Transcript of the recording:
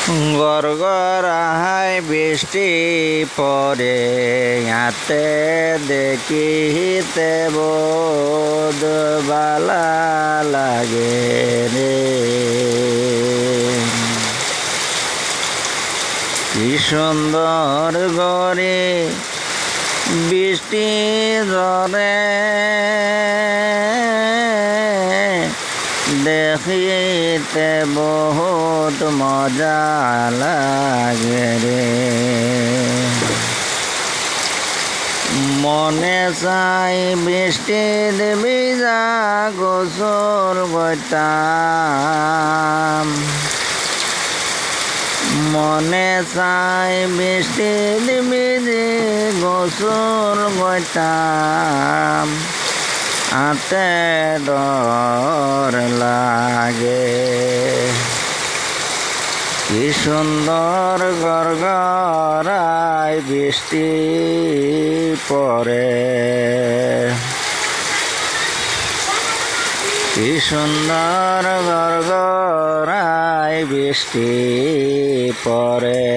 গড়গড়ায় বৃষ্টি পরে হাতে দেখিতে বোধ বালা লাগে রে। কি সুন্দর গরে বৃষ্টি ঝরে দেখিতে বহুত মজা লাগে রে। মনে চাই বৃষ্টির ভিজা গোসল করতাম, মনে চাই বৃষ্টির ভিজে গোসল করতাম। হাতে ডর লাগে কি সুন্দর গড়গড়ায় বৃষ্টি পড়ে, কি সুন্দর গড়গড়ায় বৃষ্টি পড়ে।